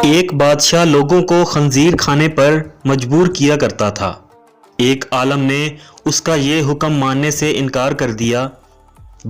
ایک بادشاہ لوگوں کو خنزیر کھانے پر مجبور کیا کرتا تھا۔ ایک عالم نے اس کا یہ حکم ماننے سے انکار کر دیا۔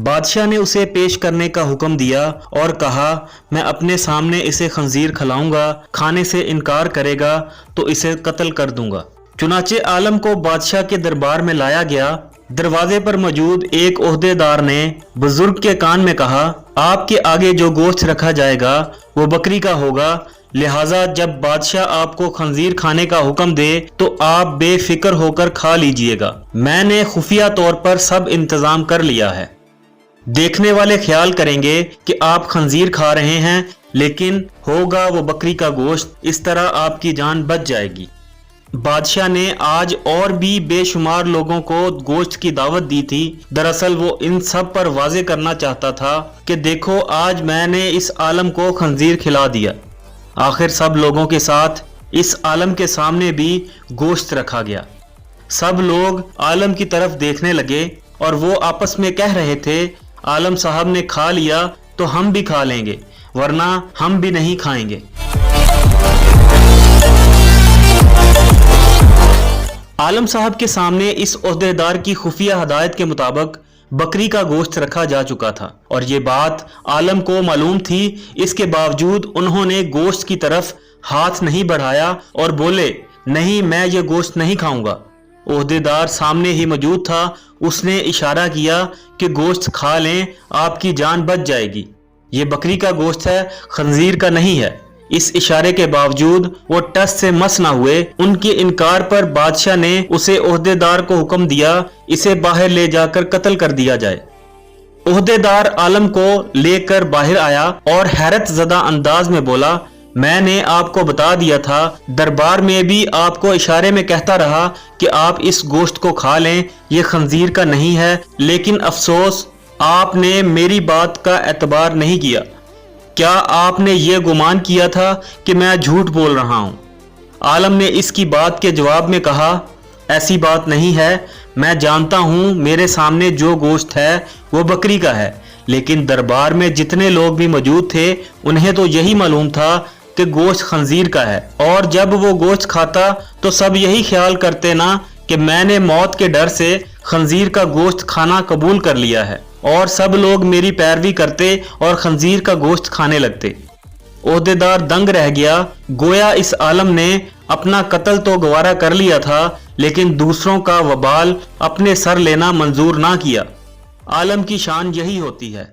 بادشاہ نے اسے پیش کرنے کا حکم دیا اور کہا، میں اپنے سامنے اسے خنزیر کھلاؤں گا، کھانے سے انکار کرے گا تو اسے قتل کر دوں گا۔ چنانچہ عالم کو بادشاہ کے دربار میں لایا گیا۔ دروازے پر موجود ایک عہدے دار نے بزرگ کے کان میں کہا، آپ کے آگے جو گوشت رکھا جائے گا وہ بکری کا ہوگا، لہٰذا جب بادشاہ آپ کو خنزیر کھانے کا حکم دے تو آپ بے فکر ہو کر کھا لیجئے گا۔ میں نے خفیہ طور پر سب انتظام کر لیا ہے۔ دیکھنے والے خیال کریں گے کہ آپ خنزیر کھا رہے ہیں، لیکن ہوگا وہ بکری کا گوشت، اس طرح آپ کی جان بچ جائے گی۔ بادشاہ نے آج اور بھی بے شمار لوگوں کو گوشت کی دعوت دی تھی۔ دراصل وہ ان سب پر واضح کرنا چاہتا تھا کہ دیکھو آج میں نے اس عالم کو خنزیر کھلا دیا۔ آخر سب لوگوں کے ساتھ اس عالم کے سامنے بھی گوشت رکھا گیا۔ سب لوگ عالم کی طرف دیکھنے لگے اور وہ آپس میں کہہ رہے تھے، عالم صاحب نے کھا لیا تو ہم بھی کھا لیں گے، ورنہ ہم بھی نہیں کھائیں گے۔ عالم صاحب کے سامنے اس عہدے دار کی خفیہ ہدایت کے مطابق بکری کا گوشت رکھا جا چکا تھا اور یہ بات عالم کو معلوم تھی۔ اس کے باوجود انہوں نے گوشت کی طرف ہاتھ نہیں بڑھایا اور بولے، نہیں میں یہ گوشت نہیں کھاؤں گا۔ عہدے دار سامنے ہی موجود تھا، اس نے اشارہ کیا کہ گوشت کھا لیں، آپ کی جان بچ جائے گی، یہ بکری کا گوشت ہے، خنزیر کا نہیں ہے۔ اس اشارے کے باوجود وہ ٹس سے مس نہ ہوئے۔ ان کے انکار پر بادشاہ نے اسے عہدے دار کو حکم دیا، اسے باہر لے جا کر قتل کر دیا جائے۔ عہدے دار عالم کو لے کر باہر آیا اور حیرت زدہ انداز میں بولا، میں نے آپ کو بتا دیا تھا، دربار میں بھی آپ کو اشارے میں کہتا رہا کہ آپ اس گوشت کو کھا لیں، یہ خنزیر کا نہیں ہے، لیکن افسوس آپ نے میری بات کا اعتبار نہیں کیا۔ کیا آپ نے یہ گمان کیا تھا کہ میں جھوٹ بول رہا ہوں؟ عالم نے اس کی بات کے جواب میں کہا، ایسی بات نہیں ہے، میں جانتا ہوں میرے سامنے جو گوشت ہے وہ بکری کا ہے، لیکن دربار میں جتنے لوگ بھی موجود تھے انہیں تو یہی معلوم تھا کہ گوشت خنزیر کا ہے، اور جب وہ گوشت کھاتا تو سب یہی خیال کرتے نا کہ میں نے موت کے ڈر سے خنزیر کا گوشت کھانا قبول کر لیا ہے، اور سب لوگ میری پیروی کرتے اور خنزیر کا گوشت کھانے لگتے۔ عہدے دار دنگ رہ گیا، گویا اس عالم نے اپنا قتل تو گوارا کر لیا تھا، لیکن دوسروں کا وبال اپنے سر لینا منظور نہ کیا۔ عالم کی شان یہی ہوتی ہے۔